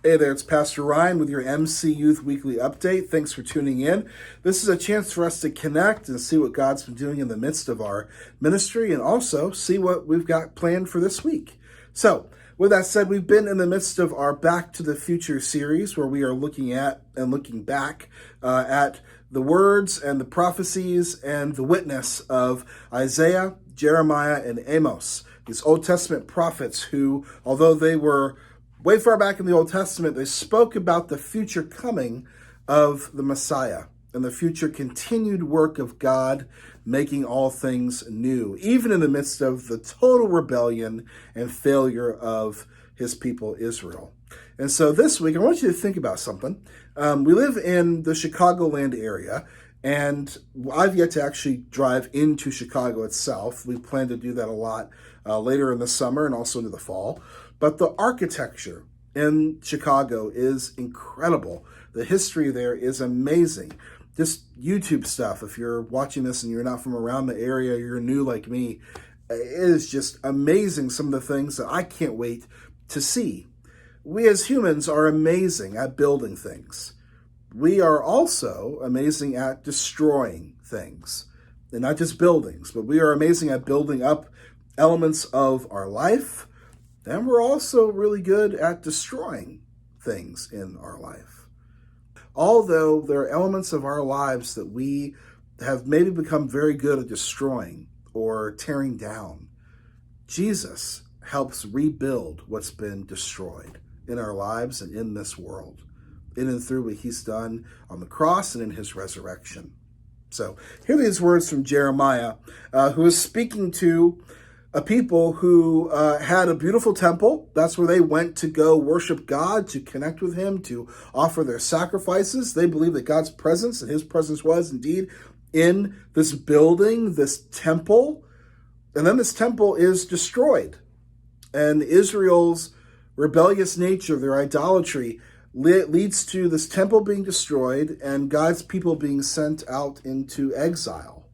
Hey there, it's Pastor Ryan with your MC Youth Weekly Update. Thanks for tuning in. This is a chance for us to connect and see what God's been doing in the midst of our ministry and also see what we've got planned for this week. So, with that said, we've been in the midst of our Back to the Future series where we are looking at and looking back at the words and the prophecies and the witness of Isaiah, Jeremiah, and Amos, these Old Testament prophets who, although they were way far back in the Old Testament, they spoke about the future coming of the Messiah and the future continued work of God making all things new, even in the midst of the total rebellion and failure of his people, Israel. And so this week, I want you to think about something. We live in the Chicagoland area, and I've yet to actually drive into Chicago itself. We plan to do that a lot later in the summer and also into the fall. But the architecture in Chicago is incredible. The history there is amazing. Just YouTube stuff, if you're watching this and you're not from around the area, you're new like me, it is just amazing, some of the things that I can't wait to see. We as humans are amazing at building things. We are also amazing at destroying things. And not just buildings, but we are amazing at building up elements of our life. And we're also really good at destroying things in our life. Although there are elements of our lives that we have maybe become very good at destroying or tearing down, Jesus helps rebuild what's been destroyed in our lives and in this world, in and through what he's done on the cross and in his resurrection. So here are these words from Jeremiah, who is speaking to a people who had a beautiful temple. That's where they went to go worship God, to connect with him, to offer their sacrifices. They believed that God's presence and his presence was indeed in this building, this temple. And then this temple is destroyed. And Israel's rebellious nature, their idolatry, leads to this temple being destroyed and God's people being sent out into exile,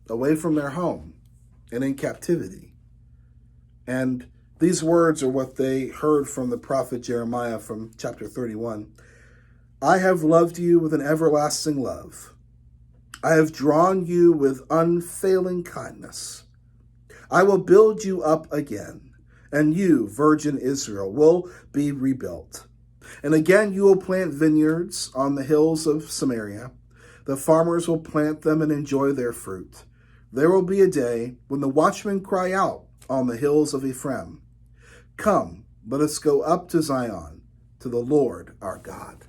away from their home and in captivity. And these words are what they heard from the prophet Jeremiah from chapter 31. I have loved you with an everlasting love. I have drawn you with unfailing kindness. I will build you up again, and you, virgin Israel, will be rebuilt. And again you will plant vineyards on the hills of Samaria. The farmers will plant them and enjoy their fruit. There will be a day when the watchmen cry out on the hills of Ephraim, come, let us go up to Zion, to the Lord our God.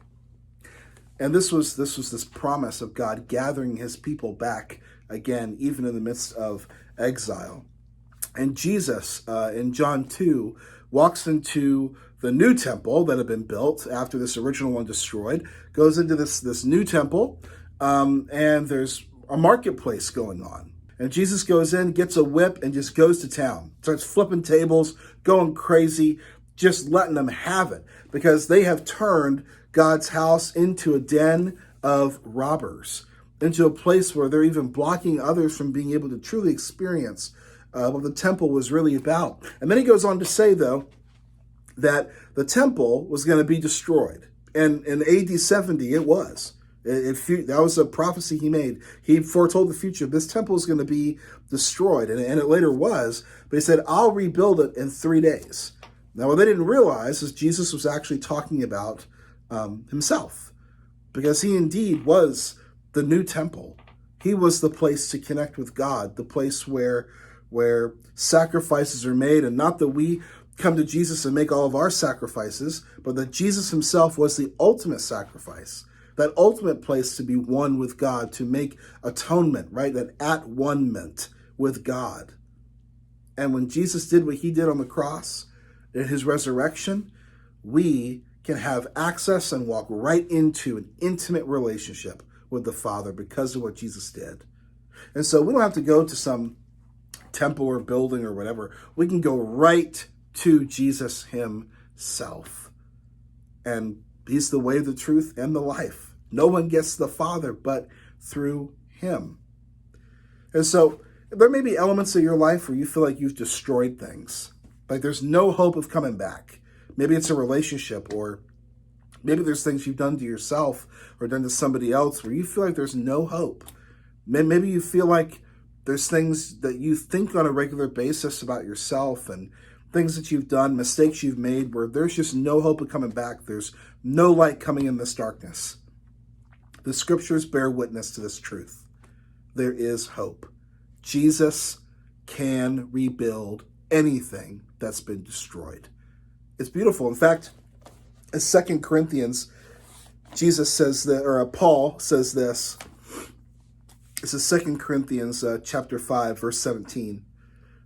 And this was this promise of God gathering his people back again, even in the midst of exile. And Jesus, in John 2, walks into the new temple that had been built after this original one destroyed, goes into this new temple, and there's a marketplace going on. And Jesus goes in, gets a whip, and just goes to town. Starts flipping tables, going crazy, just letting them have it. Because they have turned God's house into a den of robbers. Into a place where they're even blocking others from being able to truly experience what the temple was really about. And then he goes on to say, though, that the temple was going to be destroyed. And in AD 70, it was. That was a prophecy he made. He foretold the future. This temple is going to be destroyed, and it later was. But he said, I'll rebuild it in 3 days. Now, what they didn't realize is Jesus was actually talking about himself, because he indeed was the new temple. He was the place to connect with God, the place where sacrifices are made, and not that we come to Jesus and make all of our sacrifices, but that Jesus himself was the ultimate sacrifice. That ultimate place to be one with God, to make atonement, right? That at-one-ment with God. And when Jesus did what he did on the cross, in his resurrection, we can have access and walk right into an intimate relationship with the Father because of what Jesus did. And so we don't have to go to some temple or building or whatever. We can go right to Jesus himself. And he's the way, the truth, and the life. No one gets to the Father but through him. And so there may be elements of your life where you feel like you've destroyed things. Like there's no hope of coming back. Maybe it's a relationship or Maybe there's things you've done to yourself or done to somebody else where you feel like there's no hope. Maybe you feel like there's things that you think on a regular basis about yourself and things that you've done, mistakes you've made where there's just no hope of coming back. There's no light coming in this darkness. The scriptures bear witness to this truth. There is hope. Jesus can rebuild anything that's been destroyed. It's beautiful. In fact, in 2 Corinthians, Jesus says that, or Paul says this. This is 2 Corinthians chapter 5, verse 17.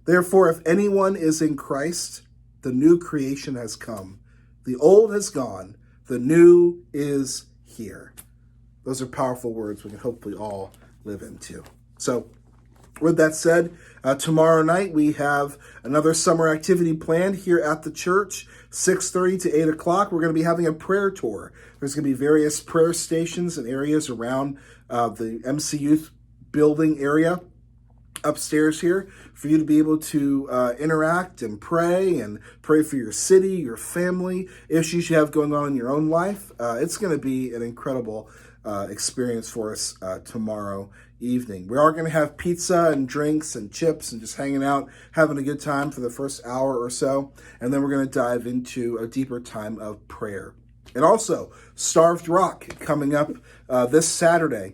Therefore, if anyone is in Christ, the new creation has come. The old has gone. The new is here. Those are powerful words we can hopefully all live into. So, with that said, tomorrow night we have another summer activity planned here at the church, 6:30 to 8 o'clock. We're going to be having a prayer tour. There's going to be various prayer stations and areas around the MC Youth building area upstairs here for you to be able to interact and pray for your city, your family, issues you have going on in your own life. It's going to be an incredible experience for us tomorrow evening. We are going to have pizza and drinks and chips and just hanging out, having a good time for the first hour or so. And then we're going to dive into a deeper time of prayer. And also, Starved Rock coming up this Saturday.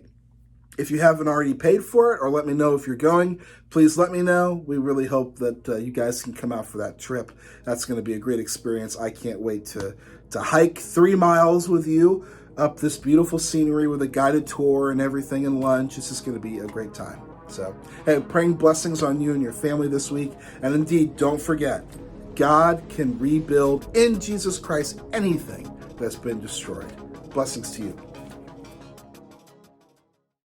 If you haven't already paid for it, or let me know if you're going, please let me know. We really hope that you guys can come out for that trip. That's going to be a great experience. I can't wait to hike 3 miles with you up this beautiful scenery with a guided tour and everything and lunch. It's just going to be a great time. So, hey, praying blessings on you and your family this week. And indeed, don't forget, God can rebuild in Jesus Christ anything that's been destroyed. Blessings to you.